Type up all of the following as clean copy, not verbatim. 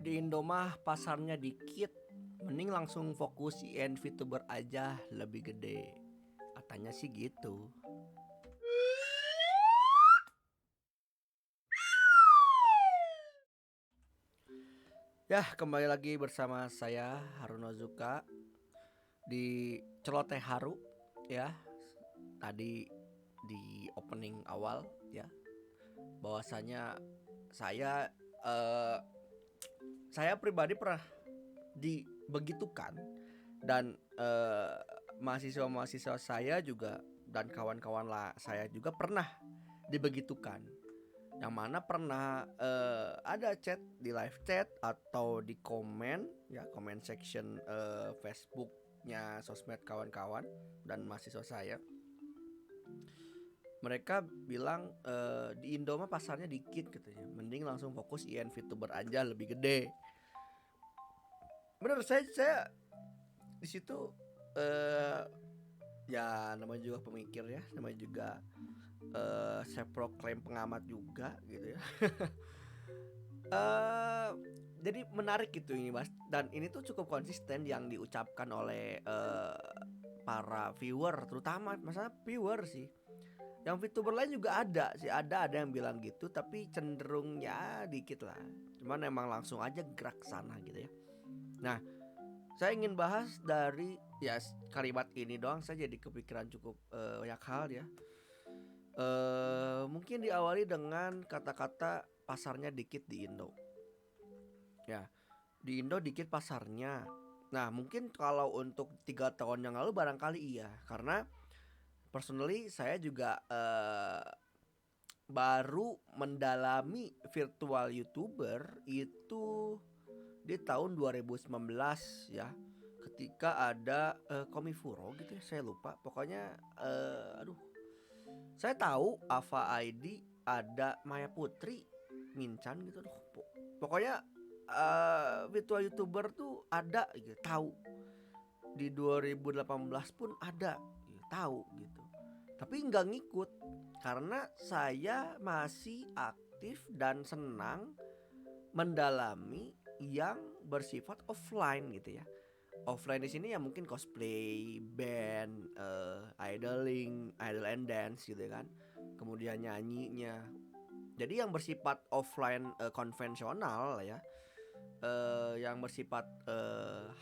Di Indo mah pasarnya dikit, mending langsung fokus IN VTuber aja lebih gede. Katanya sih gitu. Ya, kembali lagi bersama saya Harun Ozuka di Celoteh Haru ya. Tadi di opening awal ya, bahwasanya saya eh, saya pribadi pernah dibegitukan dan mahasiswa-mahasiswa saya juga dan kawan-kawan lah saya juga pernah dibegitukan, yang mana pernah ada chat di live chat atau di komen ya, comment section Facebooknya sosmed kawan-kawan dan mahasiswa saya. Mereka bilang di Indo mah pasarnya dikit katanya, mending langsung fokus IN VTuber aja lebih gede. Bener, saya di situ eh ya namanya juga pemikir ya, namanya juga saya proklaim pengamat juga gitu ya. eh jadi menarik gitu ini mas, dan ini tuh cukup konsisten yang diucapkan oleh para viewer, terutama masalah viewer sih. Yang VTuber lain juga ada sih, ada yang bilang gitu, tapi cenderungnya dikit lah. Cuman emang langsung aja gerak sana gitu ya. Nah, saya ingin bahas dari ya kalimat ini doang saya jadi kepikiran cukup banyak hal ya. Mungkin diawali dengan kata-kata pasarnya dikit di Indo. Ya, di Indo dikit pasarnya. Nah, mungkin kalau untuk 3 tahun yang lalu barangkali iya, karena personally saya juga baru mendalami virtual YouTuber itu di tahun 2019 ya, ketika ada Komifuro gitu ya, saya lupa pokoknya. Aduh, saya tahu Ava ID, ada Maya Putri, Mincan gitu. Aduh, pokoknya virtual YouTuber tuh ada gitu, tahu. Di 2018 pun ada gitu, tahu gitu. Tapi nggak ngikut karena saya masih aktif dan senang mendalami yang bersifat offline gitu ya. Offline di sini ya mungkin cosplay, band, idoling, idol and dance gitu kan. Kemudian nyanyinya. Jadi yang bersifat offline konvensional ya, yang bersifat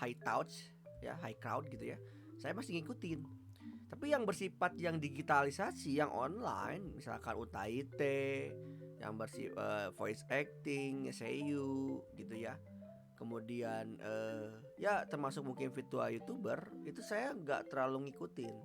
high touch ya, high crowd gitu ya. Saya masih ngikutin. Tapi yang bersifat yang digitalisasi, yang online, misalkan UTAIT, yang bersifat voice acting, seiyu gitu ya. Kemudian ya termasuk mungkin virtual YouTuber, itu saya nggak terlalu ngikutin.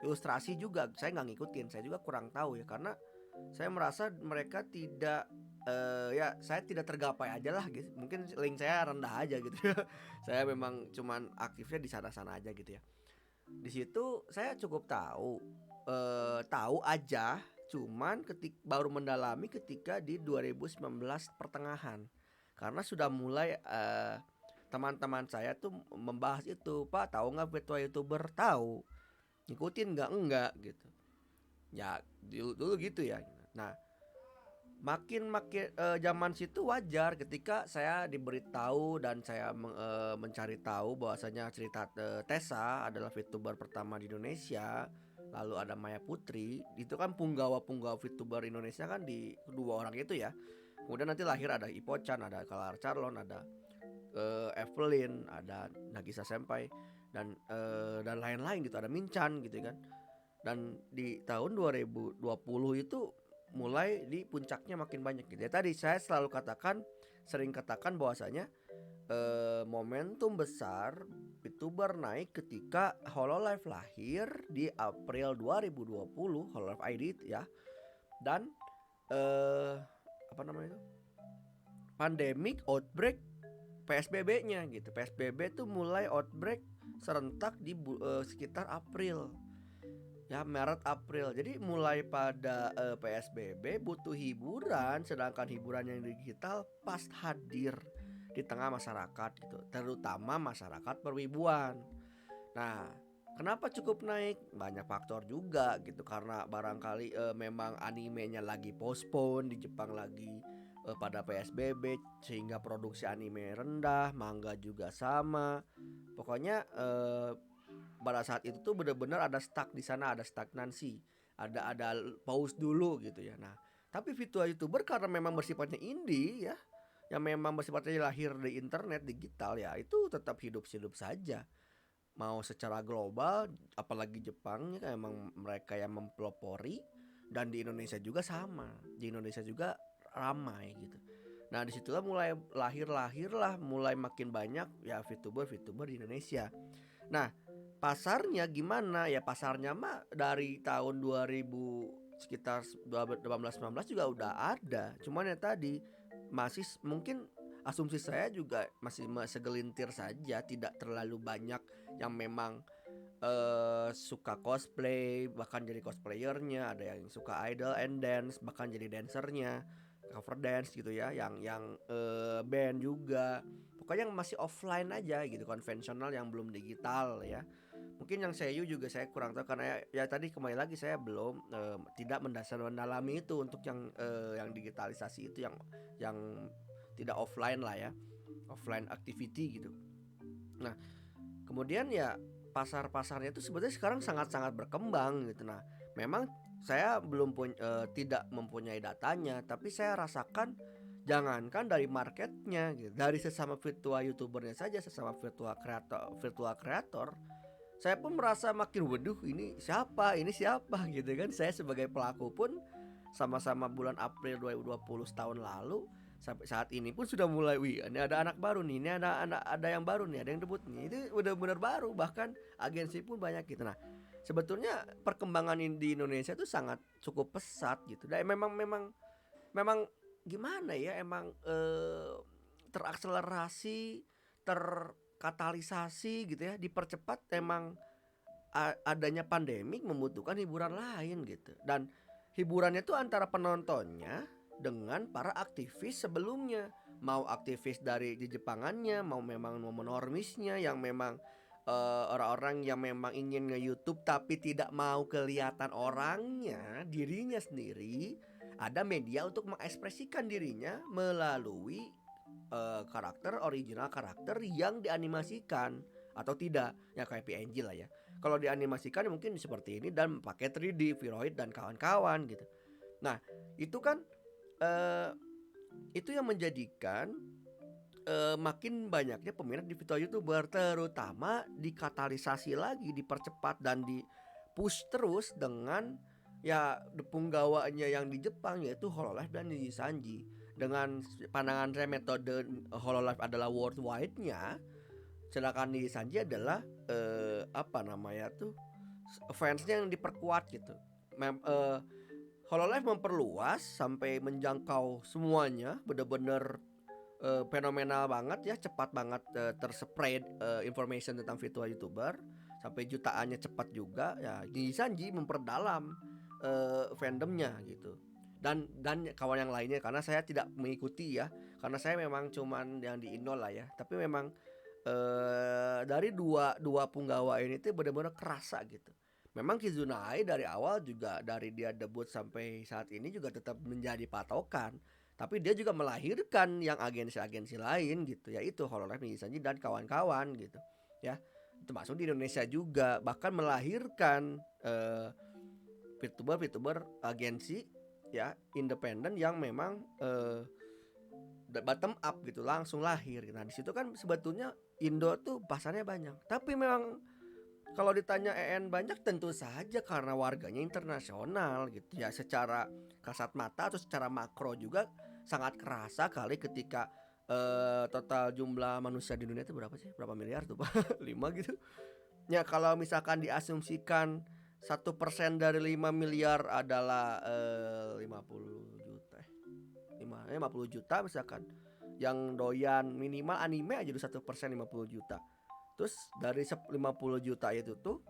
Ilustrasi juga saya nggak ngikutin, saya juga kurang tahu ya, karena saya merasa mereka tidak ya saya tidak tergapai aja lah gitu. Mungkin link saya rendah aja gitu. Saya memang cuman aktifnya di sana-sana aja gitu ya. Di situ saya cukup tahu, tahu aja, cuman baru mendalami ketika di 2019 pertengahan. Karena sudah mulai teman-teman saya tuh membahas itu, "Pak, tahu nggak virtual YouTuber?" Tahu. Ngikutin nggak? Enggak gitu. Ya dulu, dulu gitu ya. Nah, makin zaman situ wajar ketika saya diberitahu dan saya mencari tahu bahwasanya cerita Tessa adalah VTuber pertama di Indonesia. Lalu ada Maya Putri, itu kan punggawa-punggawa VTuber Indonesia kan di kedua orang itu ya. Kemudian nanti lahir ada Ipochan, ada Kalar Charlon, ada Evelyn, ada Nagisa Senpai, dan lain-lain gitu, ada Minchan gitu kan. Dan di tahun 2020 itu mulai di puncaknya makin banyak gitu ya. Tadi saya sering katakan bahwasanya momentum besar VTuber naik ketika Hololive lahir di April 2020, Hololive ID ya. Dan apa namanya itu, pandemic outbreak PSBB-nya gitu. PSBB tuh mulai outbreak serentak di sekitar April ya, Maret April. Jadi mulai pada PSBB butuh hiburan, sedangkan hiburan yang digital pas hadir di tengah masyarakat gitu, terutama masyarakat perwibuan. Nah, kenapa cukup naik? Banyak faktor juga gitu, karena barangkali memang animenya lagi postpone, di Jepang lagi pada PSBB sehingga produksi anime rendah, manga juga sama. Pokoknya pada saat itu tuh bener-bener ada stuck di sana, ada stagnansi, ada pause dulu gitu ya. Nah, tapi virtual YouTuber karena memang bersifatnya indie ya, yang memang bersifatnya lahir di internet digital ya, itu tetap hidup-hidup saja. Mau secara global, apalagi Jepang ya kan emang mereka yang mempelopori, dan di Indonesia juga sama. Di Indonesia juga ramai gitu. Nah, disitulah mulai lahirlah mulai makin banyak ya VTuber di Indonesia. Nah, pasarnya gimana? Ya pasarnya mah dari tahun 2000 sekitar 18-19 juga udah ada. Cuman ya tadi masih mungkin asumsi saya juga masih segelintir saja, tidak terlalu banyak yang memang suka cosplay, bahkan jadi cosplayernya, ada yang suka idol and dance, bahkan jadi dancernya, cover dance gitu ya, yang band juga. Pokoknya yang masih offline aja gitu, konvensional yang belum digital ya. Mungkin yang seiyu juga saya kurang tahu karena ya tadi kembali lagi saya belum tidak mendalami itu untuk yang digitalisasi itu yang tidak offline lah ya, offline activity gitu. Nah, kemudian ya pasar-pasarnya itu sebetulnya sekarang sangat-sangat berkembang gitu. Nah, memang saya tidak mempunyai datanya, tapi saya rasakan jangankan dari marketnya gitu, dari sesama virtual youtubernya saja, sesama virtual kreator, saya pun merasa makin waduh ini siapa gitu kan. Saya sebagai pelaku pun sama-sama bulan April 2020 setahun lalu sampai saat ini pun sudah mulai, wih ini ada anak baru nih, ini ada yang baru nih, ada yang debut nih, itu udah benar baru, bahkan agensi pun banyak gitu. Nah, sebetulnya perkembangan di Indonesia itu sangat cukup pesat gitu. Dan memang gimana ya, emang terakselerasi, terkatalisasi gitu ya, dipercepat emang adanya pandemik membutuhkan hiburan lain gitu. Dan hiburannya tuh antara penontonnya dengan para aktivis sebelumnya, mau aktivis dari di Jepangannya, mau memang normisnya yang memang orang-orang yang memang ingin nge-YouTube tapi tidak mau kelihatan orangnya, dirinya sendiri. Ada media untuk mengekspresikan dirinya melalui original karakter yang dianimasikan atau tidak, ya kayak PNG lah ya. Kalau dianimasikan mungkin seperti ini dan pakai 3D, Viroid dan kawan-kawan gitu. Nah, itu kan eh, itu yang menjadikan makin banyaknya peminat di virtual YouTuber, terutama dikatalisasi lagi, dipercepat dan di push terus dengan ya punggawanya yang di Jepang, yaitu Hololive dan Niji Sanji. Dengan pandangan saya metode Hololive adalah worldwide-nya, sedangkan Niji Sanji adalah apa namanya tuh, fansnya yang diperkuat gitu. Hololive memperluas sampai menjangkau semuanya, bener-bener fenomenal banget ya, cepat banget terspread information tentang virtual YouTuber, sampai jutaannya cepat juga ya. Di Sanji memperdalam fandomnya gitu. Dan kawan yang lainnya, karena saya tidak mengikuti ya, karena saya memang cuman yang di Indo lah ya. Tapi memang dari dua punggawa ini tuh benar-benar kerasa gitu. Memang Kizunai dari awal juga, dari dia debut sampai saat ini juga tetap menjadi patokan. Tapi dia juga melahirkan yang agensi-agensi lain gitu, yaitu Hololive, Nijisanji dan kawan-kawan gitu ya. Termasuk di Indonesia juga, bahkan melahirkan VTuber agensi ya, independen yang memang bottom up gitu, langsung lahir. Nah, di situ kan sebetulnya Indo tuh pasarnya banyak. Tapi memang kalau ditanya banyak, tentu saja karena warganya internasional gitu ya. Secara kasat mata atau secara makro juga sangat kerasa kali ketika total jumlah manusia di dunia itu berapa sih? Berapa miliar tuh Pak? 5 gitu. Ya kalau misalkan diasumsikan 1% dari 5 miliar adalah 50 juta 50 juta misalkan, yang doyan minimal anime aja udah 1% 50 juta. Terus dari 50 juta itu tuh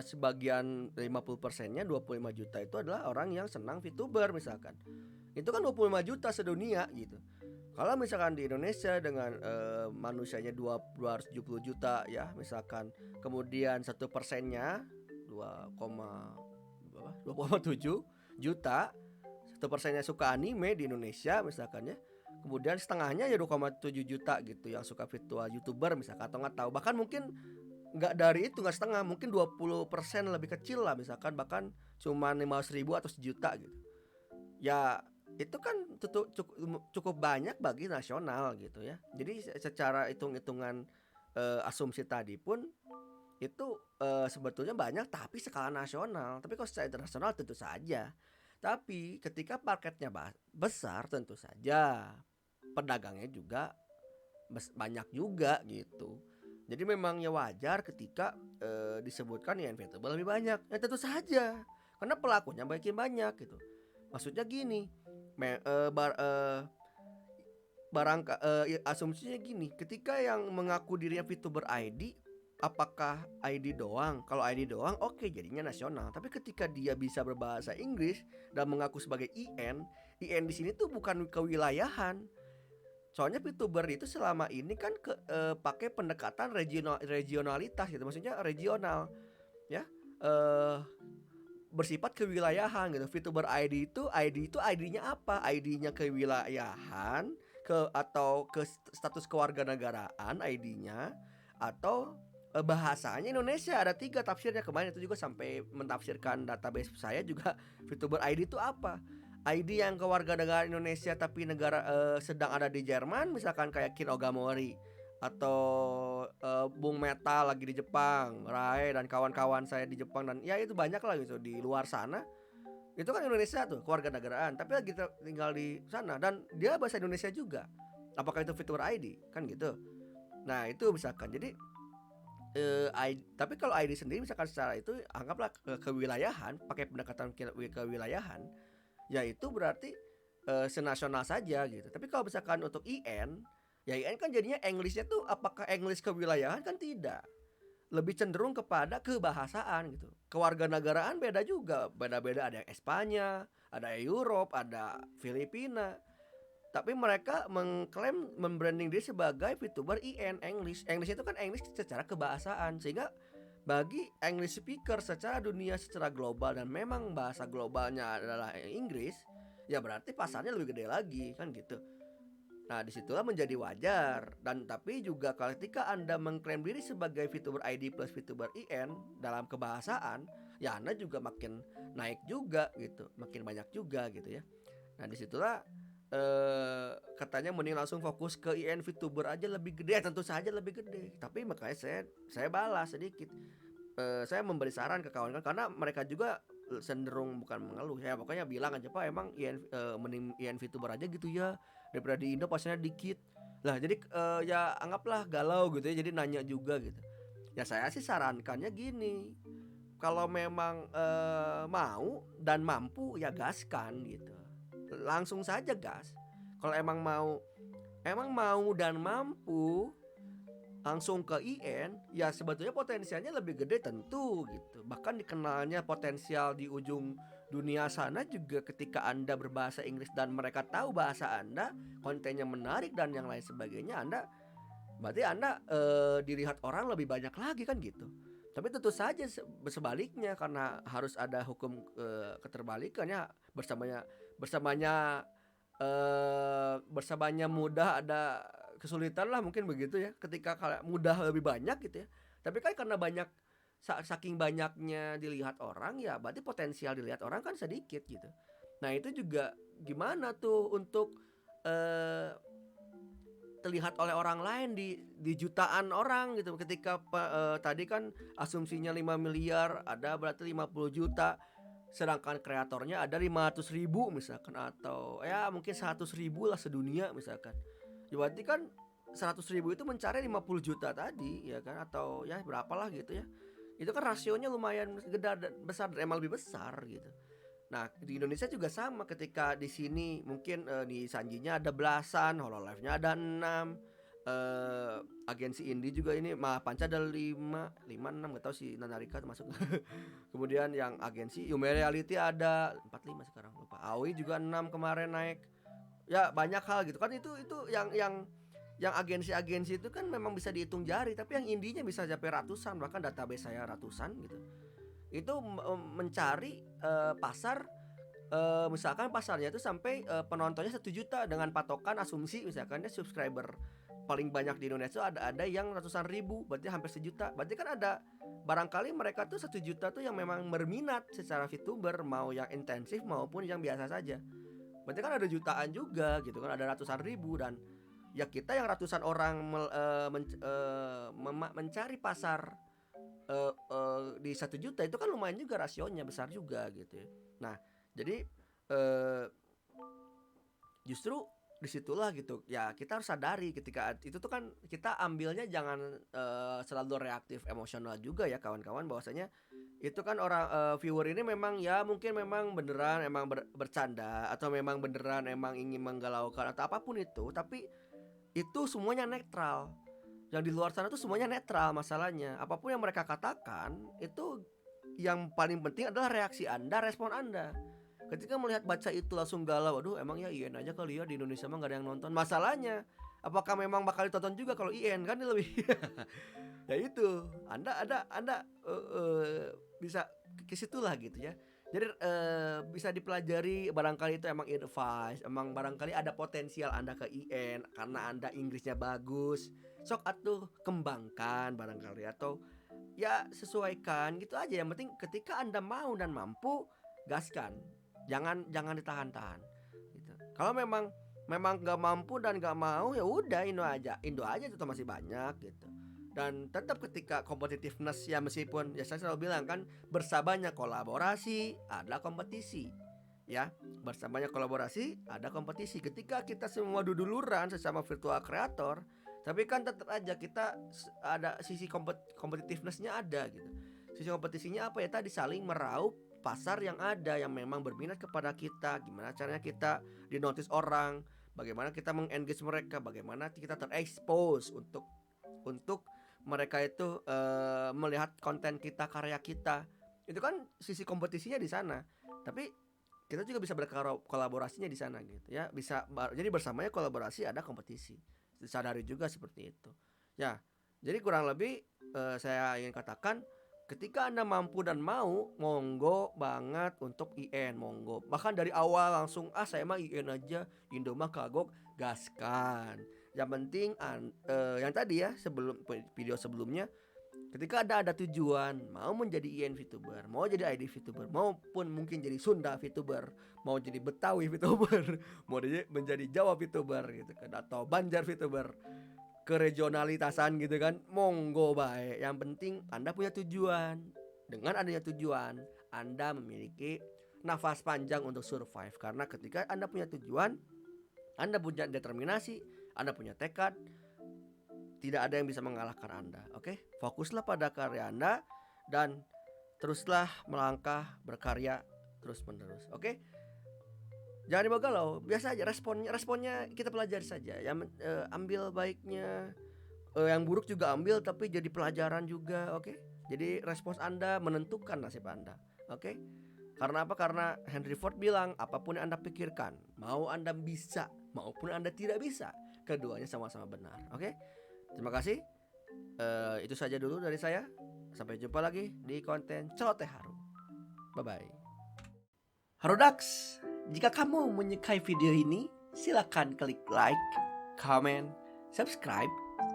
sebagian 50%-nya 25 juta itu adalah orang yang senang VTuber misalkan. Itu kan 25 juta sedunia gitu. Kalau misalkan di Indonesia dengan manusianya 270 juta ya misalkan, kemudian 1%-nya 2,7 juta, 1%-nya suka anime di Indonesia misalkan ya. Kemudian setengahnya ya 2,7 juta gitu yang suka virtual YouTuber misalkan, atau nggak tahu bahkan mungkin nggak dari itu, nggak setengah, mungkin 20% lebih kecil lah misalkan, bahkan cuma 500 ribu atau sejuta gitu. Ya itu kan cukup banyak bagi nasional gitu ya. Jadi secara hitung-hitungan asumsi tadi pun itu sebetulnya banyak tapi skala nasional. Tapi kalau secara internasional tentu saja. Tapi ketika marketnya besar tentu saja pedagangnya juga banyak juga gitu. Jadi memang ya wajar ketika disebutkan ya inevitable lebih banyak. Ya tentu saja. Karena pelakunya makin banyak gitu. Maksudnya gini, asumsinya gini, ketika yang mengaku dirinya VTuber ID, apakah ID doang? Kalau ID doang, oke, jadinya nasional. Tapi ketika dia bisa berbahasa Inggris dan mengaku sebagai IN di sini tuh bukan kewilayahan. Soalnya VTuber itu selama ini kan pakai pendekatan regionalitas gitu, maksudnya regional, ya. Eh Bersifat kewilayahan gitu. VTuber ID itu ID-nya apa? ID-nya kewilayahan, atau ke status kewarganegaraan ID-nya, atau bahasanya Indonesia. Ada 3 tafsirnya. Kemarin itu juga sampai mentafsirkan database saya juga. VTuber ID itu apa? ID yang kewarganegaraan Indonesia tapi negara sedang ada di Jerman, misalkan kayak Kin Ogamori, atau Bung Meta lagi di Jepang, Rae dan kawan-kawan saya di Jepang, dan ya itu banyak lah gitu di luar sana. Itu kan Indonesia tuh kewarganegaraan, tapi lagi tinggal di sana dan dia bahasa Indonesia juga. Apakah itu VTuber ID? Kan gitu. Nah, itu misalkan. Jadi tapi kalau ID sendiri misalkan secara itu anggaplah kewilayahan, pakai pendekatan kewilayahan, ya itu berarti senasional saja gitu. Tapi kalau misalkan untuk IN, ya IN kan jadinya Englishnya tuh apakah English kewilayahan, kan tidak. Lebih cenderung kepada kebahasaan gitu. Kewarganegaraan beda juga, beda-beda, ada yang Espanya, ada yang Europe, ada Filipina. Tapi mereka mengklaim membranding diri sebagai VTuber IN, English. English itu kan English secara kebahasaan, sehingga bagi English speaker secara dunia, secara global, dan memang bahasa globalnya adalah Inggris, ya berarti pasarnya lebih gede lagi kan gitu. Nah, disitulah menjadi wajar. Dan tapi juga ketika Anda mengklaim diri sebagai VTuber ID plus VTuber IN dalam kebahasaan, ya Anda juga makin naik juga gitu, makin banyak juga gitu ya. Nah, disitulah katanya mending langsung fokus ke IN VTuber aja lebih gede. Ya, tentu saja lebih gede. Tapi makanya saya balas sedikit. Saya memberi saran ke kawan-kawan karena mereka juga cenderung bukan mengeluh ya, pokoknya bilang aja, Pak, emang mending IN VTuber aja gitu ya, daripada di Indo pasiennya dikit lah. Jadi ya anggaplah galau gitu ya, jadi nanya juga gitu. Ya saya sih sarankannya gini, kalau memang mau dan mampu ya gaskan gitu, langsung saja gas. Kalau emang mau dan mampu langsung ke IN, ya sebetulnya potensialnya lebih gede tentu gitu. Bahkan dikenalnya potensial di ujung dunia sana juga ketika Anda berbahasa Inggris dan mereka tahu bahasa Anda, kontennya menarik dan yang lain sebagainya, berarti Anda dilihat orang lebih banyak lagi kan gitu. Tapi tentu saja sebaliknya, karena harus ada hukum keterbalikannya, bersamanya bersamanya mudah ada kesulitan lah, mungkin begitu ya. Ketika mudah lebih banyak gitu ya, tapi kan karena banyak, saking banyaknya dilihat orang, ya berarti potensial dilihat orang kan sedikit gitu. Nah, itu juga gimana tuh untuk eh, terlihat oleh orang lain di jutaan orang gitu. Ketika tadi kan asumsinya 5 miliar, ada berarti 50 juta, sedangkan kreatornya ada 500 ribu misalkan, atau ya mungkin 100 ribu lah sedunia misalkan. Ya berarti kan 100 ribu itu mencari 50 juta tadi ya kan, atau ya berapalah gitu ya. Itu kan rasionya lumayan gede, besar, emang lebih besar gitu. Nah, di Indonesia juga sama, ketika di sini mungkin di Sanjinya ada belasan, Hololive-nya ada 6, eh agensi indie juga ini, Panca ada 5, 6 enggak tahu si Nanarika termasuk. Kemudian yang agensi Yume Reality ada 45 sekarang, lupa. Aoi juga 6 kemarin naik. Ya banyak hal gitu kan, itu yang agensi-agensi itu kan memang bisa dihitung jari, tapi yang indinya bisa sampai ratusan, bahkan database saya ratusan gitu. Itu mencari pasar misalkan pasarnya itu sampai penontonnya 1 juta dengan patokan asumsi misalkan dia subscriber paling banyak di Indonesia ada yang ratusan ribu, berarti hampir 1 juta. Berarti kan ada barangkali mereka tuh 1 juta tuh yang memang berminat secara VTuber, mau yang intensif maupun yang biasa saja. Berarti kan ada jutaan juga gitu kan, ada ratusan ribu. Dan ya kita yang ratusan orang mencari pasar di 1 juta itu kan lumayan juga, rasionya besar juga gitu ya. Nah jadi justru disitulah gitu ya, kita harus sadari ketika itu tuh kan kita ambilnya jangan selalu reaktif emosional juga ya kawan-kawan, bahwasanya itu kan orang viewer ini memang ya mungkin memang beneran emang bercanda atau memang beneran emang ingin menggalaukan atau apapun itu, tapi itu semuanya netral. Yang di luar sana tuh semuanya netral masalahnya. Apapun yang mereka katakan itu yang paling penting adalah reaksi Anda, respon Anda. Ketika melihat baca itu langsung galau, aduh emang ya IN aja kali ya, di Indonesia mah gak ada yang nonton. Masalahnya apakah memang bakal ditonton juga kalau IN, kan ini lebih ya itu Anda bisa ke situlah gitu ya. Jadi bisa dipelajari, barangkali itu emang advice, emang barangkali ada potensial Anda ke IN karena Anda Inggrisnya bagus. Sok atuh kembangkan barangkali, atau ya sesuaikan gitu aja. Yang penting ketika Anda mau dan mampu, gaskan. Jangan ditahan-tahan gitu. Kalau memang nggak mampu dan nggak mau, ya udah Indo aja itu masih banyak gitu. Dan tetap ketika competitiveness ya, meskipun ya saya selalu bilang kan, bersamanya kolaborasi ada kompetisi ya, bersamanya kolaborasi ada kompetisi. Ketika kita semua duduluran sesama virtual creator, tapi kan tetap aja kita ada sisi competitivenessnya ada gitu. Sisi kompetisinya apa ya, tadi saling meraup pasar yang ada yang memang berminat kepada kita. Gimana caranya kita dinotis orang, bagaimana kita mengengage mereka, bagaimana kita terekspos untuk mereka itu melihat konten kita, karya kita. Itu kan sisi kompetisinya di sana. Tapi kita juga bisa berkolaborasinya di sana gitu ya. Bisa jadi bersamanya kolaborasi ada kompetisi. Disadari juga seperti itu. Ya, jadi kurang lebih saya ingin katakan, ketika Anda mampu dan mau, monggo banget untuk IN, monggo. Bahkan dari awal langsung saya mah IN aja, Indo mah kagok, gaskan. Yang penting yang tadi ya, sebelum video sebelumnya, ketika ada tujuan, mau menjadi IN VTuber, mau jadi ID VTuber, maupun mungkin jadi Sunda VTuber, mau jadi Betawi VTuber, mau menjadi Jawa VTuber gitu kan, atau Banjar VTuber, keregionalitasan gitu kan, monggo baik. Yang penting Anda punya tujuan. Dengan adanya tujuan, Anda memiliki nafas panjang untuk survive. Karena ketika Anda punya tujuan, Anda punya determinasi, Anda punya tekad, tidak ada yang bisa mengalahkan Anda. Oke? Fokuslah pada karya Anda dan teruslah melangkah berkarya terus menerus. Oke? Jangan dibawa galau, biasa aja responnya kita pelajari saja. Yang ambil baiknya, yang buruk juga ambil, tapi jadi pelajaran juga, oke? Jadi respons Anda menentukan nasib Anda, oke? Karena apa? Karena Henry Ford bilang, apapun yang Anda pikirkan, mau Anda bisa maupun Anda tidak bisa, keduanya sama-sama benar, oke? Terima kasih. Itu saja dulu dari saya. Sampai jumpa lagi di konten Celoteh Haru. Bye-bye. Harudax, jika kamu menyukai video ini, silakan klik like, comment, subscribe,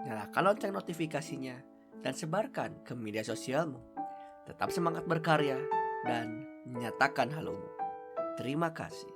nyalakan lonceng notifikasinya, dan sebarkan ke media sosialmu. Tetap semangat berkarya dan nyatakan halomu. Terima kasih.